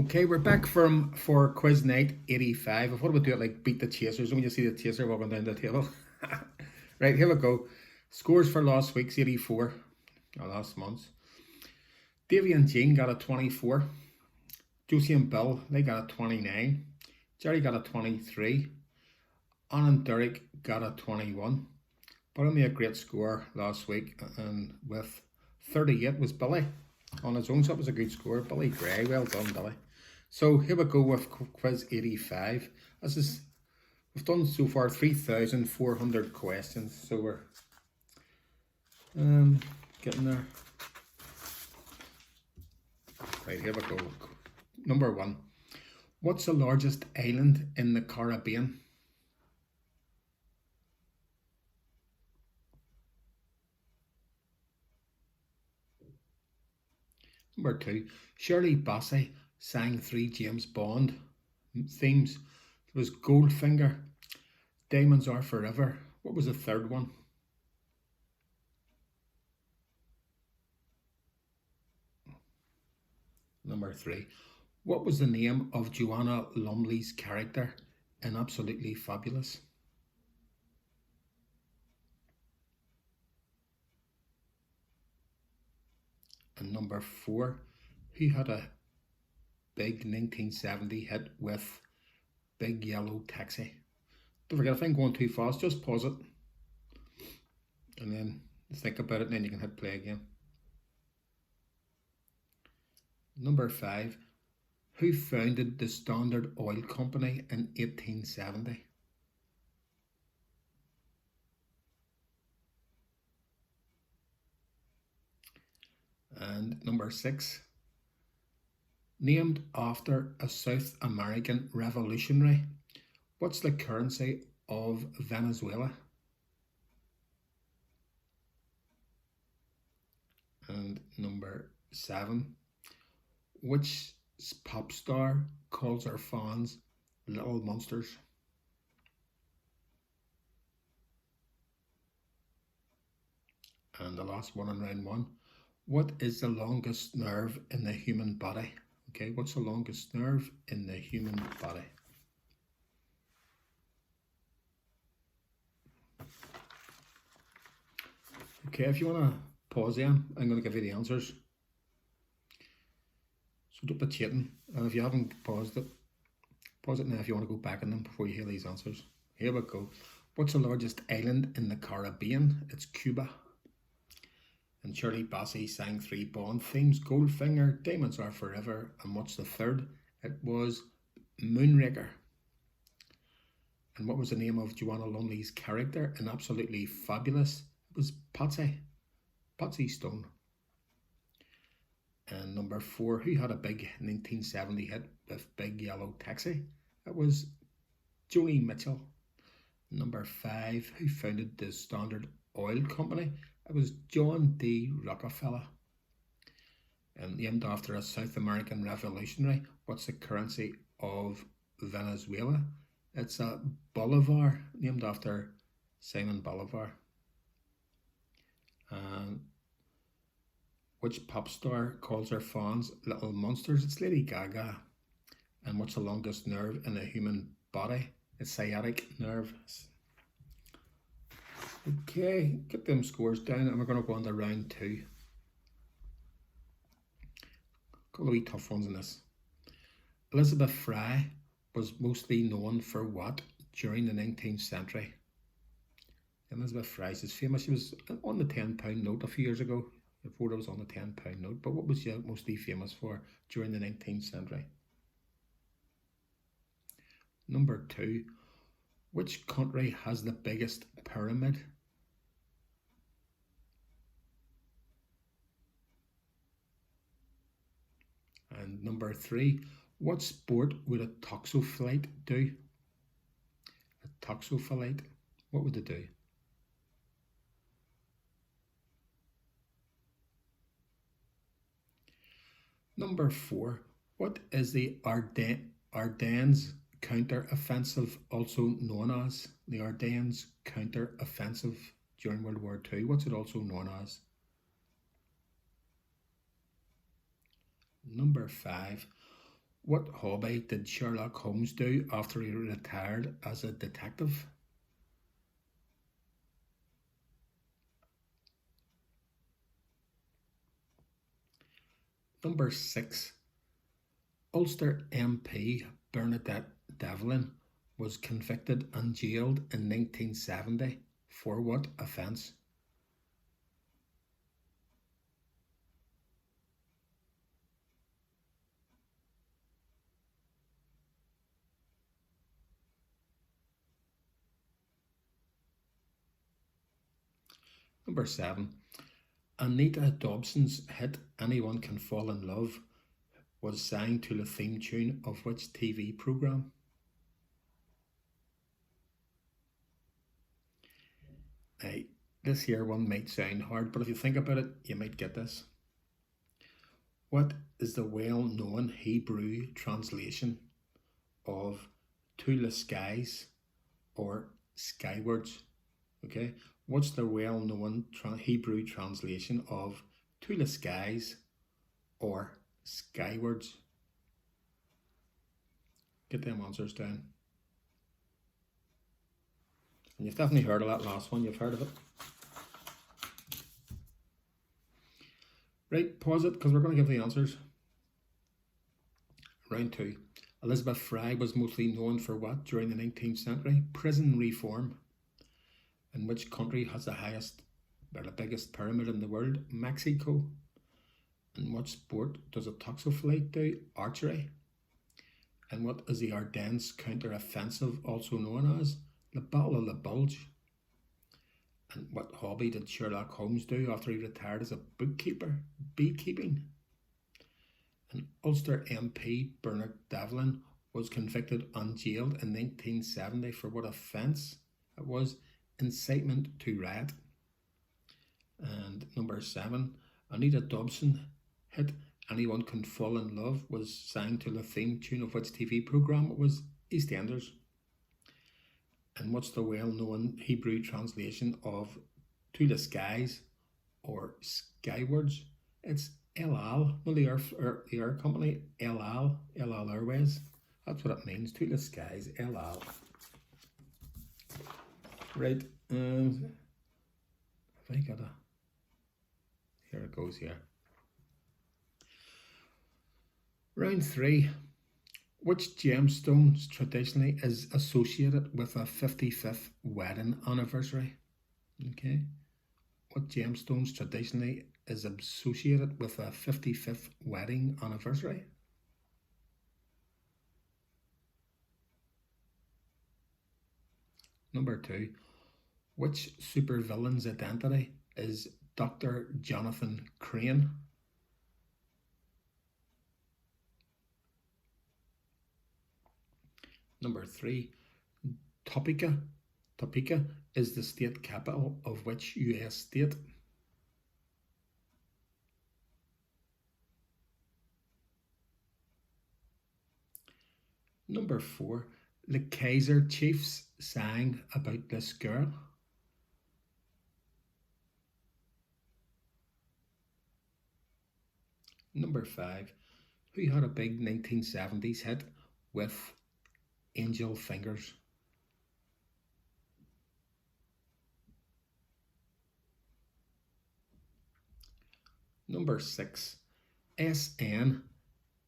Okay, we're back for quiz night 85. I thought we'd do it like beat the chasers when you see the chaser walking down the table. Right, here we go. Scores for last week's 84, or last month's. Davy and Jean got a 24. Josie and Bill, they got a 29. Jerry got a 23. Ann and Derek got a 21. But only a great score last week, and with 38 was Billy on his own, so that was a good score. Billy Gray, well done, Billy. So here we go with quiz 85. We've done so far 3,400 questions, so we're getting there. Right, here we go. Number 1. What's the largest island in the Caribbean? Number 2. Shirley Bassey sang 3 James Bond themes. It was Goldfinger, Diamonds Are Forever. What was the third one? Number 3. What was the name of Joanna Lumley's character in Absolutely Fabulous? And number 4. Who had a big 1970 hit with Big Yellow Taxi? Don't forget, if I'm going too fast, just pause it and then think about it, and then you can hit play again. Number 5. Who founded the Standard Oil Company in 1870? And number 6. Named after a South American revolutionary, what's the currency of Venezuela? And number 7. Which pop star calls her fans little monsters? And the last one in round 1. What is the longest nerve in the human body? Okay, what's the longest nerve in the human body? Okay, if you want to pause then, I'm going to give you the answers. So don't be cheating. And if you haven't paused it, pause it now if you want to go back on them before you hear these answers. Here we go. What's the largest island in the Caribbean? It's Cuba. And Shirley Bassey sang 3 Bond themes, Goldfinger, Diamonds Are Forever, and what's the third? It was Moonraker. And what was the name of Joanna Lumley's character in Absolutely Fabulous? It was Patsy Stone. And number 4, who had a big 1970 hit with Big Yellow Taxi? It was Joni Mitchell. Number 5, who founded the Standard Oil Company? It was John D. Rockefeller. And named after a South American revolutionary, what's the currency of Venezuela? It's a Bolivar, named after Simon Bolivar. And which pop star calls her fans little monsters? It's Lady Gaga. And what's the longest nerve in a human body? It's sciatic nerve. Okay, get them scores down, and we're going to go on to round 2. A couple of wee tough ones in this. Elizabeth Fry was mostly known for what during the 19th century? Elizabeth Fry is famous. She was on the £10 note a few years ago. The photo was on the £10 note. But what was she mostly famous for during the 19th century? Number 2. Which country has the biggest pyramid? And number 3. What sport would a toxophilite do? A toxophilite, what would it do? Number 4. What is the Ardennes counter-offensive also known as? The Ardennes counter-offensive during World War II. What's it also known as? Number 5. What hobby did Sherlock Holmes do after he retired as a detective? Number 6. Ulster MP Bernadette Devlin was convicted and jailed in 1970 for what offence? Number 7. Anita Dobson's hit Anyone Can Fall in Love was sang to the theme tune of which TV programme? Now, this here one might sound hard, but if you think about it, you might get this. What is the well-known Hebrew translation of to the skies or skywards? Okay, what's the well-known Hebrew translation of to the skies or skywards? Get them answers down. And you've definitely heard of that last one, you've heard of it. Right, pause it because we're going to give the answers. Round 2. Elizabeth Fry was mostly known for what during the 19th century? Prison reform. In which country has the highest or the biggest pyramid in the world? Mexico. In what sport does a toxophilate do? Archery. And what is the Ardennes counter-offensive also known as? The Battle of the Bulge. And what hobby did Sherlock Holmes do after he retired as a bookkeeper? Beekeeping. And Ulster MP Bernard Devlin was convicted and jailed in 1970 for what offence? It was incitement to riot. And number 7, Anita Dobson hit Anyone Can Fall in Love was sang to the theme tune of which TV programme? It was EastEnders. And what's the well-known Hebrew translation of to the skies or skywards? It's El Al, well, the air company, El Al Airways. That's what it means, to the skies, El Al. Right, have I got a, here it goes here. Round 3. Which gemstones traditionally is associated with a 55th wedding anniversary? Okay. What gemstones traditionally is associated with a 55th wedding anniversary? Number 2. Which supervillain's identity is Dr. Jonathan Crane? Number 3. Topeka is the state capital of which US state? Number 4. The Kaiser Chiefs sang about this girl. Number 5. Who had a big 1970s hit with Angel Fingers? Number 6. SN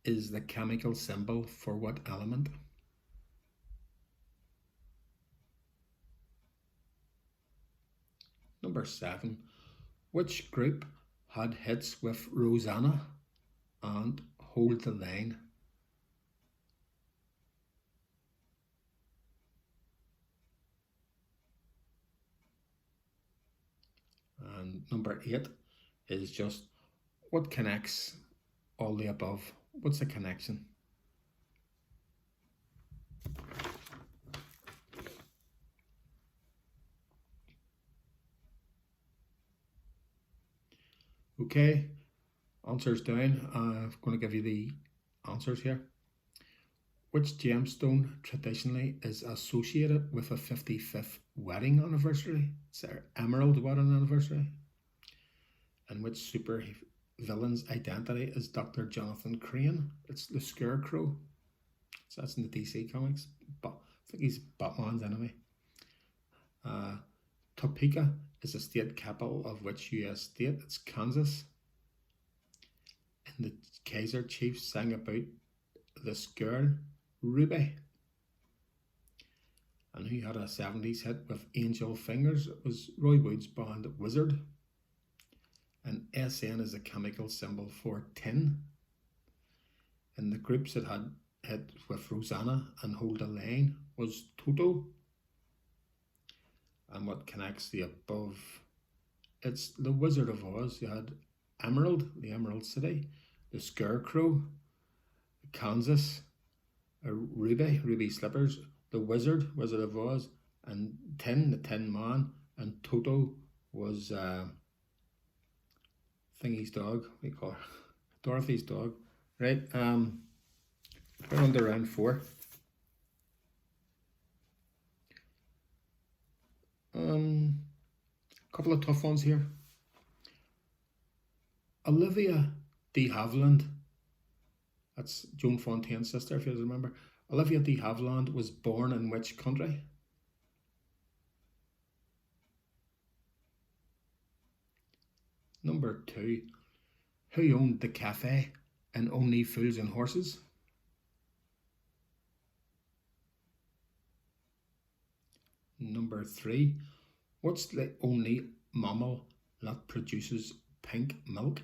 is the chemical symbol for what element? Number 7. Which group had hits with Rosanna and Hold the Line? And number 8 is just what connects all the above? What's the connection? Okay, answers down. I'm going to give you the answers here. Which gemstone traditionally is associated with a 55th wedding anniversary? It's their emerald wedding anniversary. And which villain's identity is Dr. Jonathan Crane. It's the Scarecrow. So that's in the DC comics. But I think he's Batman's enemy. Topeka is the state capital of which US state? It's Kansas. And the Kaiser Chiefs sang about this girl, Ruby. And who had a 70s hit with Angel Fingers? It was Roy Wood's band Wizard. And SN is a chemical symbol for tin. And the groups that had hit with Rosanna and Hold the Line was Toto. And what connects the above? It's the Wizard of Oz. You had Emerald, the Emerald City, the Scarecrow, Kansas, Ruby, Ruby Slippers, the Wizard, Wizard of Oz, and Tin, the Tin Man, and Toto was Thingy's dog. What do you call her? Dorothy's dog. Right. We're on to round 4. Couple of tough ones here. Olivia de Havilland, that's Joan Fontaine's sister, if you remember. Olivia de Havilland was born in which country? Number 2, who owned the cafe in Only Fools and Horses? Number 3, what's the only mammal that produces pink milk?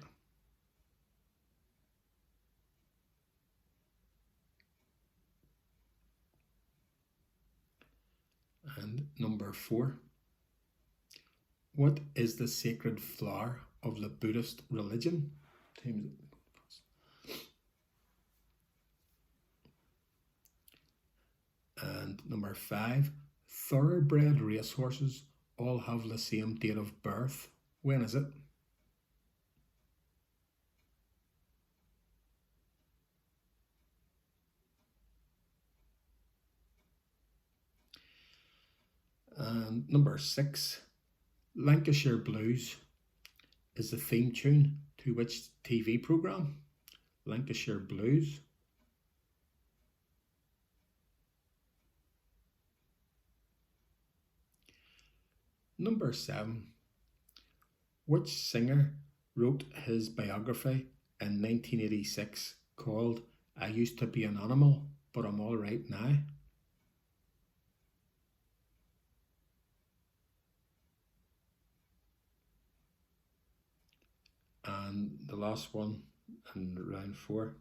And number 4, what is the sacred flower of the Buddhist religion? And number 5, thoroughbred racehorses all have the same date of birth. When is it? And number 6, Lancashire Blues is the theme tune to which TV programme? Lancashire Blues. Number 7, which singer wrote his biography in 1986 called I Used to Be an Animal, But I'm All Right Now? And the last one in round 4.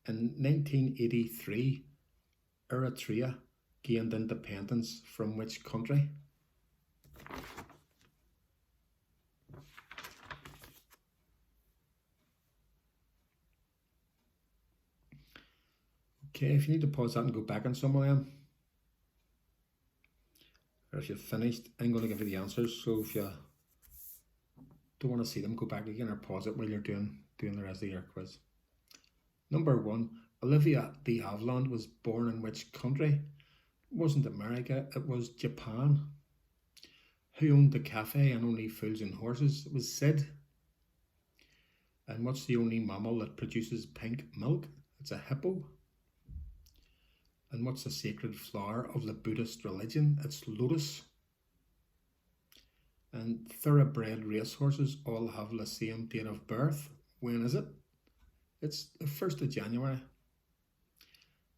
In 1983, Eritrea gained independence from which country? Okay, if you need to pause that and go back on some of them, or if you've finished, I'm going to give you the answers. So if you don't want to see them, go back again or pause it while you're doing the rest of your quiz. Number 1, Olivia de Havilland was born in which country? It wasn't America, it was Japan. Who owned the cafe and Only Fools and Horses? It was Sid. And what's the only mammal that produces pink milk? It's a hippo. And what's the sacred flower of the Buddhist religion? It's lotus. And thoroughbred racehorses all have the same date of birth. When is it? It's the 1st of January.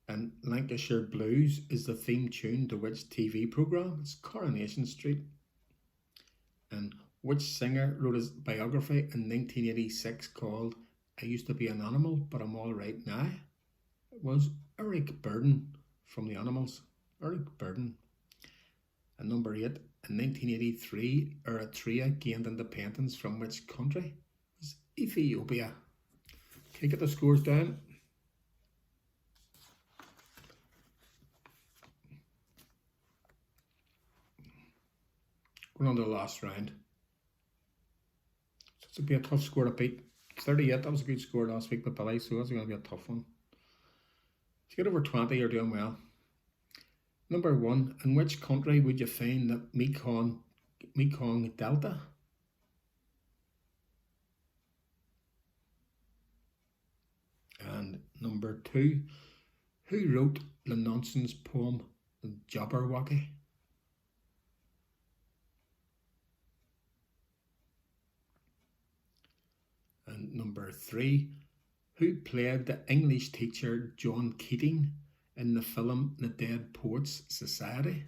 And Lancashire Blues is the theme tune to which TV programme? It's Coronation Street. And which singer wrote his biography in 1986 called I Used to Be an Animal, But I'm All Right Now? It was Eric Burdon from The Animals. Eric Burdon. And number 8, in 1983, Eritrea gained independence from which country? It was Ethiopia. Okay, get the scores down. Going on to the last round. So it's going to be a tough score to beat. 38, that was a good score last week with Billy, so that's going to be a tough one. If you get over 20, you're doing well. Number 1, in which country would you find the Mekong Delta? number 2, who wrote the nonsense poem Jabberwocky? And number 3, who played the English teacher John Keating in the film The Dead Poets Society?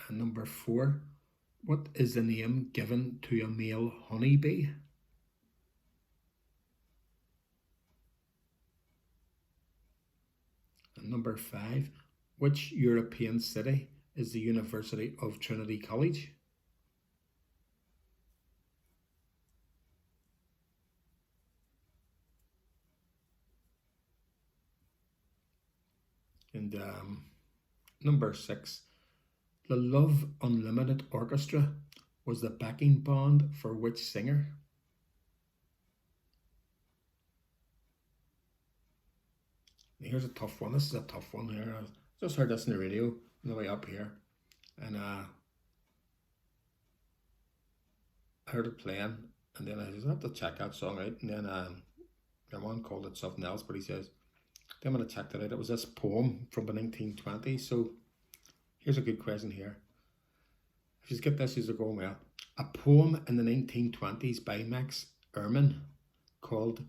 And number 4, what is the name given to a male honeybee? And number 5, which European city is the University of Trinity College? And number 6, the Love Unlimited Orchestra was the backing band for which singer? Here's a tough one. This is a tough one here. I just heard this in the radio on the way up here, and I heard it playing, and then I just have to check that song out. And then my man called it something else, but he says, then when I checked it out, it was this poem from the 1920s. So here's a good question here. If you get this, you're going well. A poem in the 1920s by Max Ehrmann called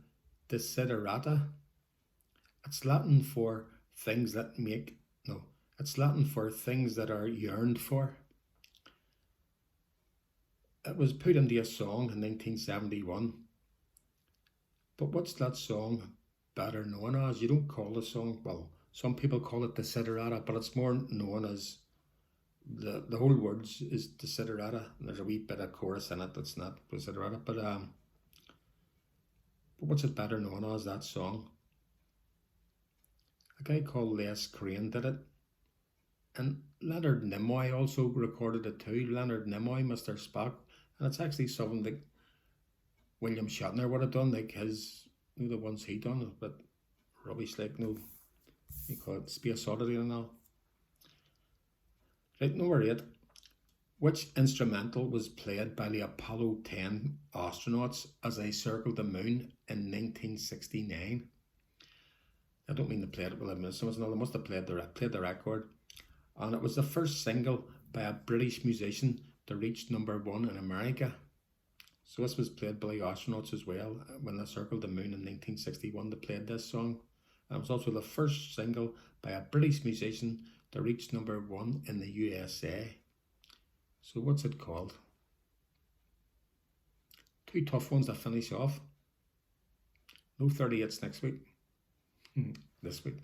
Desiderata. It's Latin for things that make, no, it's Latin for things that are yearned for. It was put into a song in 1971. But what's that song better known as? You don't call the song, well, some people call it Desiderata, but it's more known as, the whole words is Desiderata, and there's a wee bit of chorus in it that's not Desiderata, but what's it better known as, that song? A guy called Les Crane did it, and Leonard Nimoy also recorded it too. Leonard Nimoy, Mr. Spock, and it's actually something that William Shatner would have done, like his, the ones he done, but rubbish, like, no, you call it Space Oddity and all. Right, number 8, which instrumental was played by the Apollo 10 astronauts as they circled the moon in 1969? I don't mean they played it with an instrument, no, they must have played the record. And it was the first single by a British musician to reach number 1 in America. So this was played by the astronauts as well. When they circled the moon in 1961, they played this song. And it was also the first single by a British musician to reach number 1 in the USA. So what's it called? 2 tough ones to finish off. No 38s next week. This week.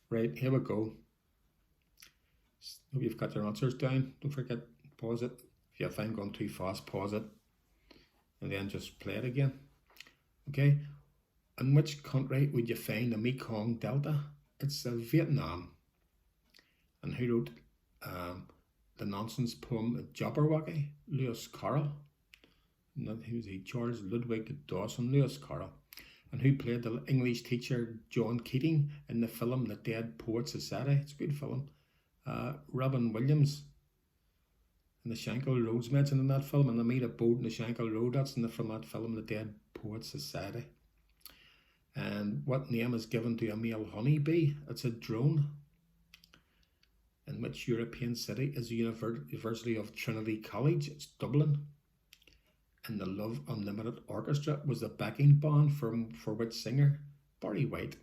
Right, here we go. Hope you've got your answers down. Don't forget, pause it. If you find going too fast, pause it. And then just play it again. Okay. In which country would you find the Mekong Delta? It's Vietnam. And who wrote the nonsense poem Jabberwocky? Lewis Carroll. And who was he? Charles Ludwig Dawson. Lewis Carroll. And who played the English teacher John Keating in the film The Dead Poets Society? It's a good film. Robin Williams and the Shankill Road's mentioned in that film, and they made a boat in the Shankill Road. That's from that film, The Dead Poets Society. And what name is given to a male honeybee? It's a drone. In which European city is the University of Trinity College? It's Dublin. And the Love Unlimited Orchestra was the backing band for which singer? Barry White.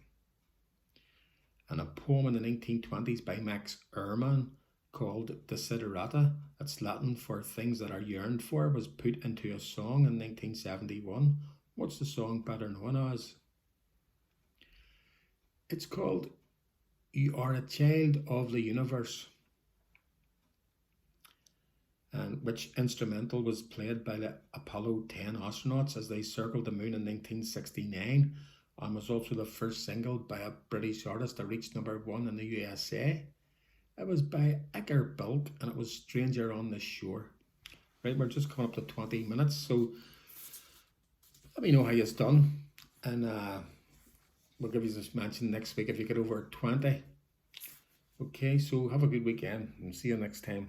And a poem in the 1920s by Max Ehrmann called Desiderata, that's Latin for things that are yearned for, was put into a song in 1971. What's the song better known as? It's called You Are a Child of the Universe. And which instrumental was played by the Apollo 10 astronauts as they circled the moon in 1969, and was also the first single by a British artist to reach number 1 in the USA. It was by Edgar Bilk, and it was Stranger on the Shore. Right, we're just coming up to 20 minutes, so let me know how you've done, and we'll give you this mention next week if you get over 20. Okay, so have a good weekend, and see you next time.